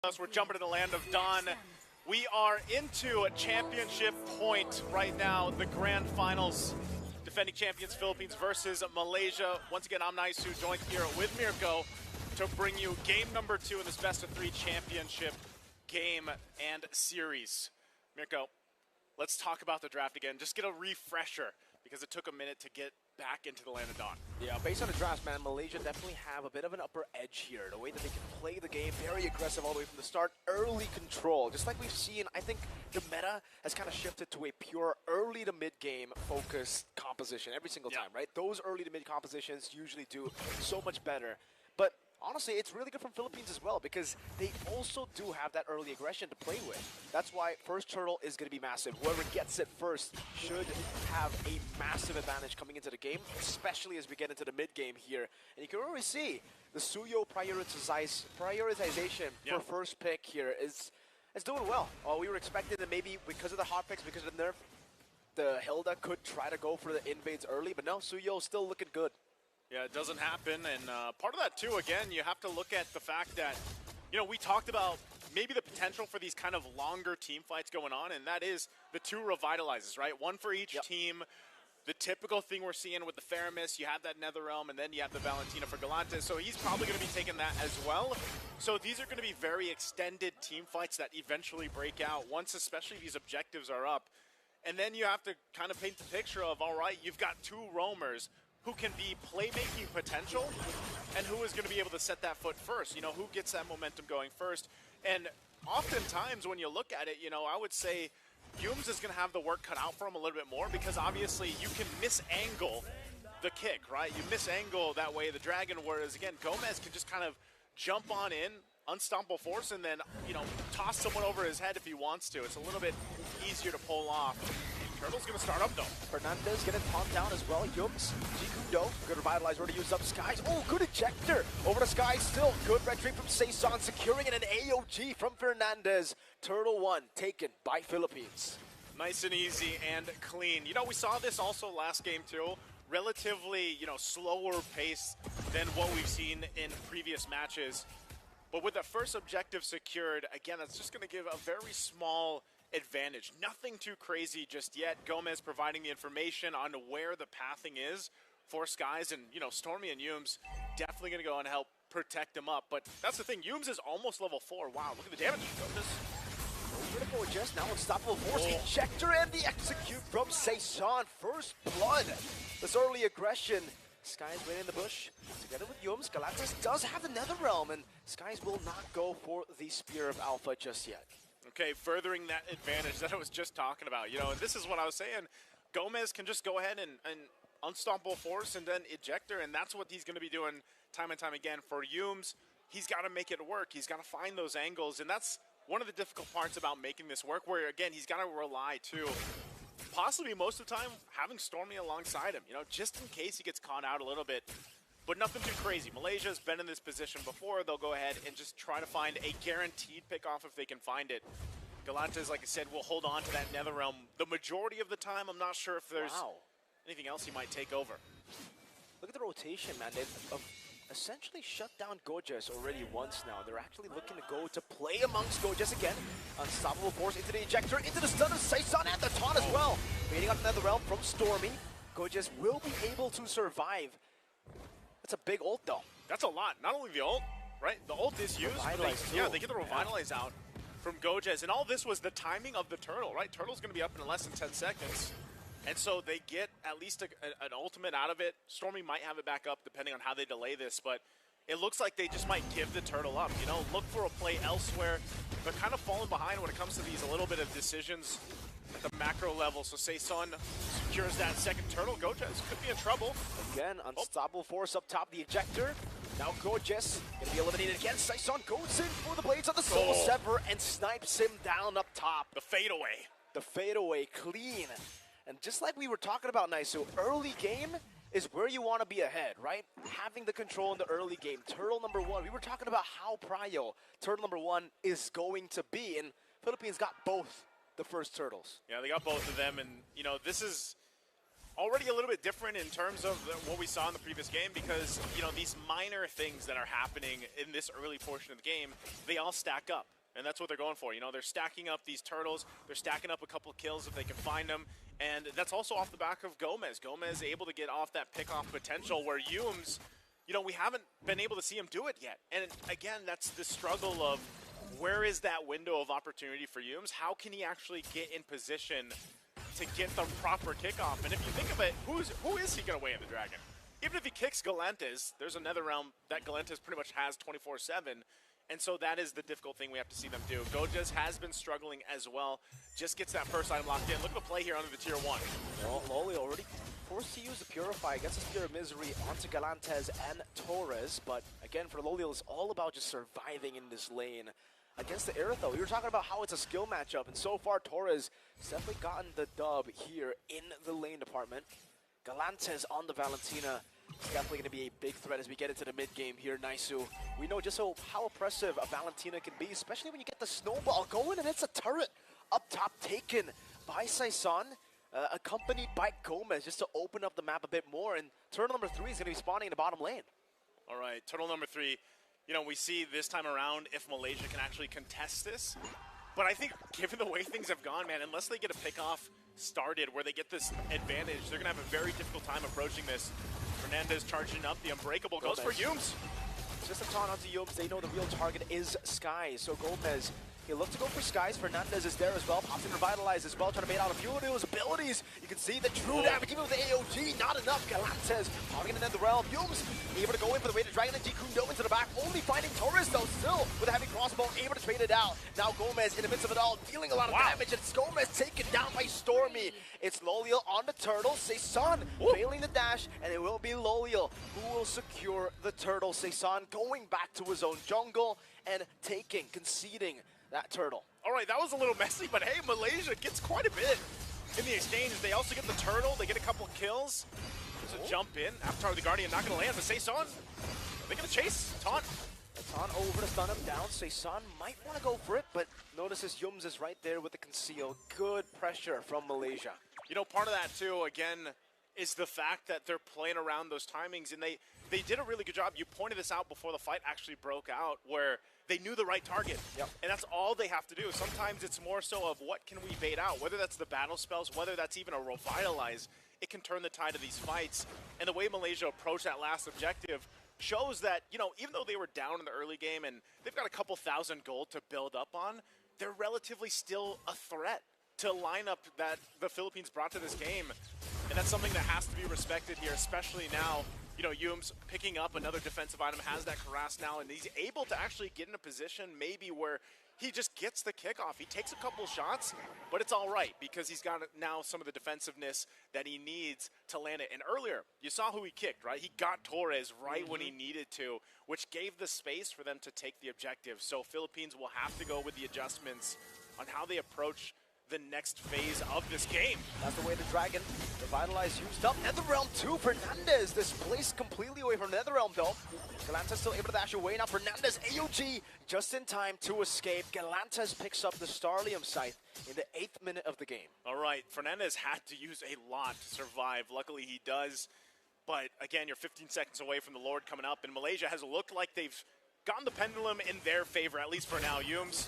We're jumping to the land of Dawn. We are into a championship point right now, the grand finals. Defending champions Philippines versus Malaysia. Once again, I'm Naisu, joined here with Mirko to bring you game number 2 in this best of 3 championship game and series. Mirko, let's talk about the draft again. Just get a refresher because it took a minute to get back into the land of Dawn. Yeah, based on the draft, man, Malaysia definitely have a bit of an upper edge here. The way that they can play the game, very aggressive all the way from the start, early control. Just like we've seen, I think the meta has kind of shifted to a pure early to mid-game focused composition every single time, right? Those early to mid compositions usually do so much better. But honestly, it's really good from Philippines as well because they also do have that early aggression to play with. That's why first turtle is going to be massive. Whoever gets it first should have a massive advantage coming into the game, especially as we get into the mid-game here. And you can already see the Suyo prioritization for first pick here is doing well. We were expecting that maybe because of the hot picks, because of the nerf, the Hilda could try to go for the invades early, but no, Suyo still looking good. Yeah, it doesn't happen, and part of that too, again, you have to look at the fact that, you know, we talked about maybe the potential for these kind of longer team fights going on, and that is the 2 revitalizes, right? One for each team. The typical thing we're seeing with the Faramis, you have that Netherrealm, and then you have the Valentina for Galante, so he's probably going to be taking that as well. So these are going to be very extended team fights that eventually break out once especially these objectives are up. And then you have to kind of paint the picture of, all right, you've got 2 roamers who can be playmaking potential, and who is going to be able to set that foot first. You know, who gets that momentum going first. And oftentimes when you look at it, you know, I would say Yums is going to have the work cut out for him a little bit more because obviously you can misangle the kick, right? You misangle that way the dragon, whereas again, Gomez can just kind of jump on in, unstoppable force, and then, you know, toss someone over his head if he wants to. It's a little bit easier to pull off. Turtle's going to start up, though. Fernandez getting taunted down as well. Yums, Jikudo, good revitalize, already used up Skies. Oh, good ejector over to Skies still. Good retreat from Saison, securing it, an AOG from Fernandez. Turtle 1 taken by Philippines. Nice and easy and clean. You know, we saw this also last game, too. Relatively, you know, slower pace than what we've seen in previous matches. But with the first objective secured, again, that's just going to give a very small advantage. Nothing too crazy just yet. Gomez providing the information on where the pathing is for Skies, and, you know, Stormy and Yums definitely going to go and help protect him up. But that's the thing, Yums is almost level 4. Wow, look at the damage. Critical just now, unstoppable force, ejector, and the execute from Saison. First blood. This early aggression. Skies waiting in the bush. Together with Yums, Galactus does have the Netherrealm, and Skies will not go for the Spear of Alpha just yet. Okay, furthering that advantage that I was just talking about. You know, and this is what I was saying. Gomez can just go ahead and unstoppable force and then ejector, and that's what he's going to be doing time and time again. For Yums, he's got to make it work. He's got to find those angles, and that's one of the difficult parts about making this work, where, again, he's got to rely, too, possibly most of the time, having Stormy alongside him, you know, just in case he gets caught out a little bit. But nothing too crazy. Malaysia's been in this position before. They'll go ahead and just try to find a guaranteed pick-off if they can find it. Galantes, like I said, will hold on to that Netherrealm the majority of the time. I'm not sure if there's anything else he might take over. Look at the rotation, man. They've essentially shut down Gojas already once now. They're actually looking to go to play amongst Gojas again. Unstoppable force into the ejector, into the stun of Saison and the taunt as well. Waiting on Netherrealm from Stormy. Gojas will be able to survive. That's a big ult, though. That's a lot. Not only the ult, right? The ult is used. They get the Revitalize out from Gojas. And all this was the timing of the Turtle, right? Turtle's going to be up in less than 10 seconds. And so they get at least an ultimate out of it. Stormy might have it back up depending on how they delay this. But it looks like they just might give the Turtle up. You know, look for a play elsewhere. They're kind of falling behind when it comes to these a little bit of decisions at the macro level. So Saison secures that second Turtle. Gojas could be in trouble. Again, unstoppable force up top, the ejector. Now Gojas gonna be eliminated again. Saison goes in for the blades of the Soul Sever and snipes him down up top. The fadeaway. The fadeaway, clean. And just like we were talking about, Naisu, early game is where you want to be ahead, right? Having the control in the early game. Turtle number 1, we were talking about how prio Turtle number 1 is going to be, and Philippines got both the first Turtles. Yeah, they got both of them, and, you know, this is already a little bit different in terms of what we saw in the previous game because, you know, these minor things that are happening in this early portion of the game, they all stack up. and that's what they're going for. You know, they're stacking up these turtles. They're stacking up a couple of kills if they can find them. And that's also off the back of Gomez. Gomez able to get off that pick-off potential where Humes, you know, we haven't been able to see him do it yet. And again, that's the struggle of where is that window of opportunity for Humes? How can he actually get in position to get the proper kickoff? And if you think of it, who is he going to weigh in the Dragon? Even if he kicks Galantes, there's another realm that Galantes pretty much has 24/7. And so that is the difficult thing we have to see them do. Gojes has been struggling as well. Just gets that first item locked in. Look at the play here under the tier 1. Well, Loli already forced to use the Purify, gets a Spear of Misery onto Galantes and Torres. But again, for Loli, it's all about just surviving in this lane against the Aerotho. We were talking about how it's a skill matchup, and so far Torres has definitely gotten the dub here in the lane department. Galantes on the Valentina. It's definitely going to be a big threat as we get into the mid-game here, Naisu. We know just how oppressive a Valentina can be, especially when you get the snowball going, and it's a turret up top taken by Saison, accompanied by Gomez, just to open up the map a bit more, and turtle number 3 is going to be spawning in the bottom lane. All right, turtle number 3. You know, we see this time around if Malaysia can actually contest this. But I think given the way things have gone, man, unless they get a pick-off started where they get this advantage, they're going to have a very difficult time approaching this. Fernandez charging up, the Unbreakable goes for Humes. It's just a taunt onto Humes. They know the real target is Skies. So Gomez, he looked to go for Skies. Fernandez is there as well. Pops in Revitalize as well, trying to bait out a few of those abilities. You can see the true damage, even with the AOG, not enough. Galantes popping in the realm. Humes able to go in for the way to Dragon and Jikundo into the back, only finding Torres though, still with a heavy crossbow, able to trade it out. Now Gomez in the midst of it all, dealing a lot of damage, and it's Gomez taken down by Stormy. It's Loliel on the turtle, Saison failing the dash, and it will be Loliel who will secure the turtle. Saison going back to his own jungle and conceding that turtle. All right, that was a little messy, but hey, Malaysia gets quite a bit in the exchange. They also get the turtle, they get a couple kills. There's a jump in. Avatar of the Guardian not going to land, but Saison, are they going to chase? Taunt. Taunt over to stun him down. Saison might want to go for it, but notices Humes is right there with the conceal. Good pressure from Malaysia. You know, part of that too, again, is the fact that they're playing around those timings, and they did a really good job. You pointed this out before the fight actually broke out, where they knew the right target. Yep. And that's all they have to do. Sometimes it's more so of what can we bait out, whether that's the battle spells, whether that's even a Revitalize. It can turn the tide of these fights. And the way Malaysia approached that last objective shows that, you know, even though they were down in the early game and they've got a couple thousand gold to build up on, they're relatively still a threat to lineup that the Philippines brought to this game. And that's something that has to be respected here, especially now. You know, Humes picking up another defensive item, has that harass now, and he's able to actually get in a position maybe where he just gets the kickoff. He takes a couple shots, but it's all right because he's got now some of the defensiveness that he needs to land it. And earlier, you saw who he kicked, right? He got Torres right when he needed to, which gave the space for them to take the objective. So Philippines will have to go with the adjustments on how they approach the next phase of this game. That's the way the Dragon revitalized, used up. Netherrealm 2, Fernandez displaced completely away from Netherrealm though. Galantes still able to dash away. Now Fernandez, AOG, just in time to escape. Galantes picks up the Starlium Scythe in the 8th minute of the game. All right, Fernandez had to use a lot to survive. Luckily he does. But again, you're 15 seconds away from the Lord coming up, and Malaysia has looked like they've gotten the pendulum in their favor, at least for now. Humes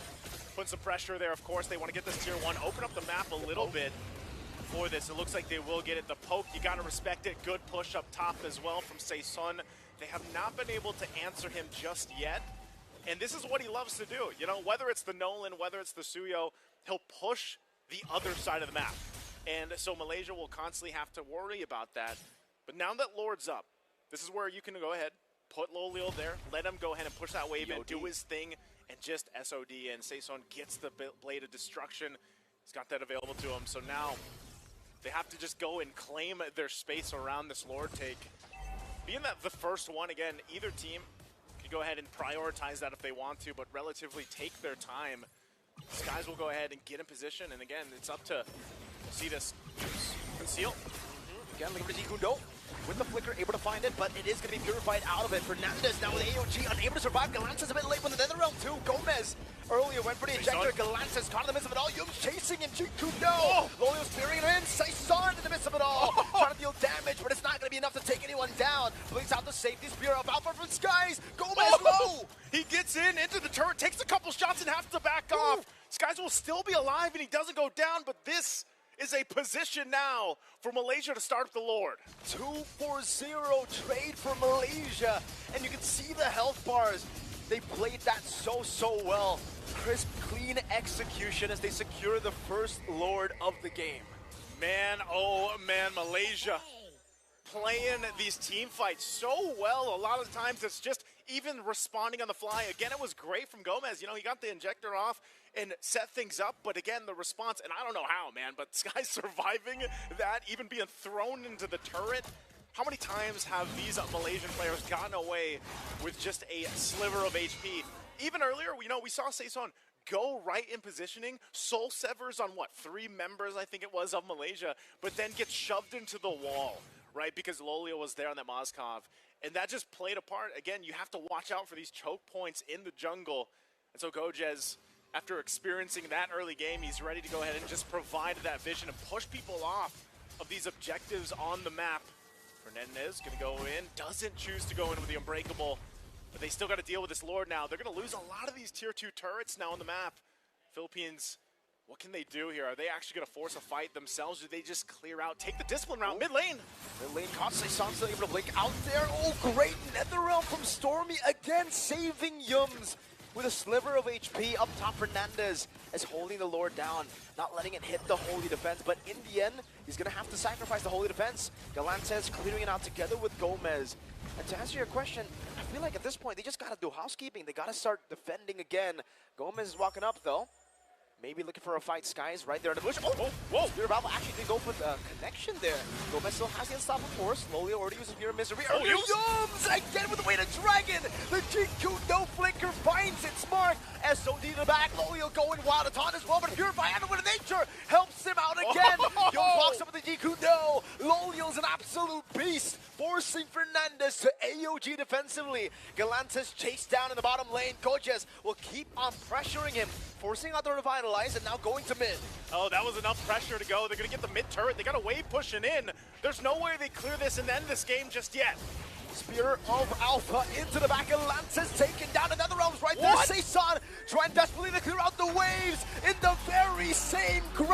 putting some pressure there, of course. They want to get this tier 1, open up the map a little bit for this. It looks like they will get it. The poke, you got to respect it. Good push up top as well from Saison. They have not been able to answer him just yet. And this is what he loves to do. You know, whether it's the Nolan, whether it's the Suyo, he'll push the other side of the map. And so Malaysia will constantly have to worry about that. But now that Lord's up, this is where you can go ahead, put Loliel there, let him go ahead and push that wave in, do his thing, and just SOD, and Saison gets the Blade of Destruction. He's got that available to him, so now they have to just go and claim their space around this Lord take. Being that the first one, again, either team can go ahead and prioritize that if they want to, but relatively take their time. Skies will go ahead and get in position, and again, it's up to, we'll see this, conceal. Again, looking for Jikundo. with the flicker, able to find it, but it is going to be purified out of it. Fernandez now with AOG, unable to survive. Galantis a bit late with the nether realm too. Gomez earlier went for the ejector. Galantis caught in the midst of it all. Yum's chasing him. G2 no. Lolio spearing him in. Saison in the midst of it all. Trying to deal damage, but it's not going to be enough to take anyone down. Blinks out the safety spear up Alpha from Skies. Gomez low. He gets into the turret, takes a couple shots and has to back off. Skies will still be alive and he doesn't go down, but this is a position now for Malaysia to start the Lord. 2-4-0 trade for Malaysia, and you can see the health bars. They played that so well. Crisp, clean execution as they secure the first Lord of the game. Man, oh man, Malaysia playing these team fights so well. A lot of times it's just even responding on the fly. Again, it was great from Gomez. You know, he got the injector off and set things up, but again, the response, and I don't know how, man, but Sky's surviving that, even being thrown into the turret. How many times have these Malaysian players gotten away with just a sliver of HP? Even earlier, you know, we saw Saison go right in positioning, soul severs on what, 3 members, I think it was, of Malaysia, but then gets shoved into the wall, right, because Lolio was there on that Moskov, and that just played a part. Again, you have to watch out for these choke points in the jungle, and so Gojez, after experiencing that early game, he's ready to go ahead and just provide that vision and push people off of these objectives on the map. Fernandez gonna go in, doesn't choose to go in with the Unbreakable, but they still got to deal with this Lord now. They're gonna lose a lot of these tier 2 turrets now on the map. Philippines, what can they do here? Are they actually gonna force a fight themselves? Do they just clear out, take the discipline route, mid lane? Mid lane, Saison still able to blink out there. Oh, great nether realm from Stormy again, saving Yums. With a sliver of HP up top, Fernandez is holding the Lord down, not letting it hit the Holy Defense, but in the end, he's going to have to sacrifice the Holy Defense. Galantes clearing it out together with Gomez. And to answer your question, I feel like at this point, they just got to do housekeeping. They got to start defending again. Gomez is walking up, though. Maybe looking for a fight. Skies right there in the bush. Oh, whoa. Spirit Battle actually did go for the connection there. Gomez still has the unstoppable force. Lolio already uses Mirror Misery. Oh, Yums again with the weight of Dragon. The GQ no flinker finds its mark. SOD in the back. Lolio going wild. A taunt as well, but Purify Animal with nature helps him out again. Yums walks up with the GQ no. Lolio's an absolute beast, forcing Fernandez to AOG defensively. Galantis chased down in the bottom lane. Gojez will keep on pressuring him, forcing out the Revitalize, and now going to mid. Oh, that was enough pressure to go. They're going to get the mid turret. They got a wave pushing in. There's no way they clear this and end this game just yet. Spear of Alpha into the back. Atlantis taking down another realms right there. Saison trying desperately to clear out the waves in the very same group.